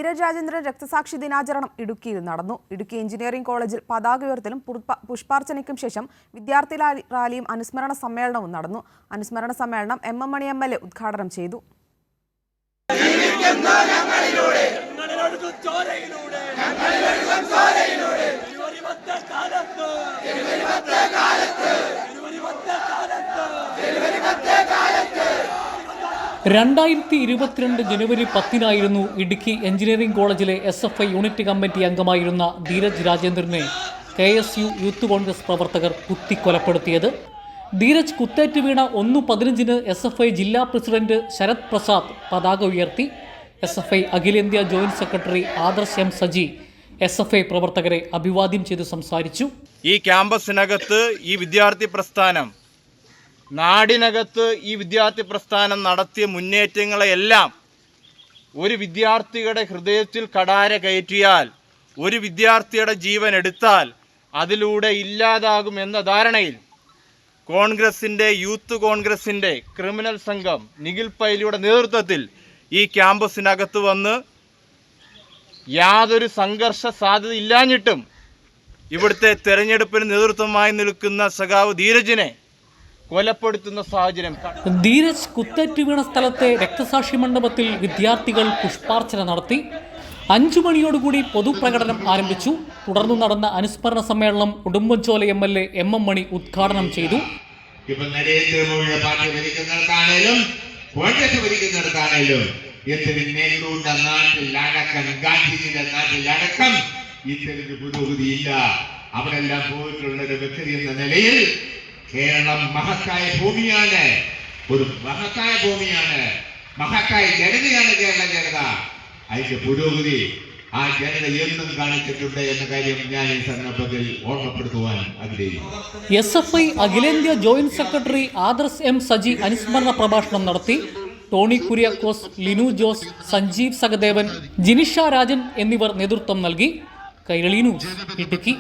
ധീരജ് രാജേന്ദ്രൻ രക്തസാക്ഷി ദിനാചരണം ഇടുക്കിയിൽ നടന്നു. ഇടുക്കി എഞ്ചിനീയറിംഗ് കോളേജിൽ പതാക ഉയർത്തലും പുഷ്പാർച്ചനയ്ക്കും ശേഷം വിദ്യാർത്ഥി റാലിയും അനുസ്മരണ സമ്മേളനവും നടന്നു. അനുസ്മരണ സമ്മേളനം MM മണി MLA ഉദ്ഘാടനം ചെയ്തു. ജനുവരി 10 ഇടുക്കി എഞ്ചിനീയറിംഗ് കോളേജിലെ SFI യൂണിറ്റ് കമ്മിറ്റി അംഗമായിരുന്ന ധീരജ് രാജേന്ദ്രനെ KSU യൂത്ത് കോൺഗ്രസ് പ്രവർത്തകർ കുത്തിക്കൊലപ്പെടുത്തിയത്. ധീരജ് കുത്തേറ്റ് വീണ 1:15 SFI ജില്ലാ പ്രസിഡന്റ് ശരത് പ്രസാദ് പതാക ഉയർത്തി. SFI അഖിലേന്ത്യാ joint secretary Adarsh M Saji SFI പ്രവർത്തകരെ അഭിവാദ്യം ചെയ്ത് സംസാരിച്ചു. ഈ ക്യാമ്പസിനകത്ത് ഈ വിദ്യാർത്ഥി പ്രസ്ഥാനം, നാടിനകത്ത് ഈ വിദ്യാർത്ഥി പ്രസ്ഥാനം നടത്തിയ മുന്നേറ്റങ്ങളെയെല്ലാം ഒരു വിദ്യാർത്ഥിയുടെ ഹൃദയത്തിൽ കടാര കയറ്റിയാൽ, ഒരു വിദ്യാർത്ഥിയുടെ ജീവൻ എടുത്താൽ അതിലൂടെ ഇല്ലാതാകുമെന്ന ധാരണയിൽ യൂത്ത് കോൺഗ്രസിൻ്റെ ക്രിമിനൽ സംഘം നിഖിൽ പൈലിയുടെ നേതൃത്വത്തിൽ ഈ ക്യാമ്പസിനകത്ത് വന്ന് യാതൊരു സംഘർഷ സാധ്യത ഇല്ലാഞ്ഞിട്ടും ഇവിടുത്തെ തെരഞ്ഞെടുപ്പിന് നേതൃത്വമായി നിൽക്കുന്ന സഖാവ് ധീരജിനെ കൊലപ്പെടുത്തുന്ന സാഹചര്യം. ധീരജ് കുത്തേറ്റ് വീണ സ്ഥലത്തെ രക്തസാക്ഷി മണ്ഡപത്തിൽ വിദ്യാർത്ഥികൾ പുഷ്പാർച്ചന നടത്തി. 5 മണിയോടുകൂടി പൊതുപ്രകടനം ആരംഭിച്ചു. തുടർന്ന് നടന്ന അനുസ്മരണ സമ്മേളനം ഉടുമ്പൻചോല MLA MM മണി ഉദ്ഘാടനം ചെയ്തു. അവരെല്ലാം പോയിട്ടുള്ള ഒരു വ്യക്തി എന്ന നിലയിൽ കേരളം മഹത്തായ ഭൂമിയാണ്, ഒരു മഹത്തായ ഭൂമിയാണ്, മഹത്തായ ജനതയാണ് കേരള ജനത. അതിന്റെ പുരോഗതി ആ ജനത എന്നും കാണിച്ചിട്ടുണ്ട് എന്ന കാര്യം ഞാൻ ഈ സന്ദർഭത്തിൽ ഓർമ്മപ്പെടുത്തുവാൻ ആഗ്രഹിക്കുന്നു. SFI അഖിലേന്ത്യാ joint secretary Adarsh M Saji അനുസ്മരണ പ്രഭാഷണം നടത്തി. ടോണി കുര്യാക്കോസ്, ലിനു ജോസ്, സഞ്ജീവ് സഹദേവൻ, ജിനിഷ രാജൻ എന്നിവർ നേതൃത്വം നൽകി. കൈരളി ന്യൂസ്, ഇടുക്കി.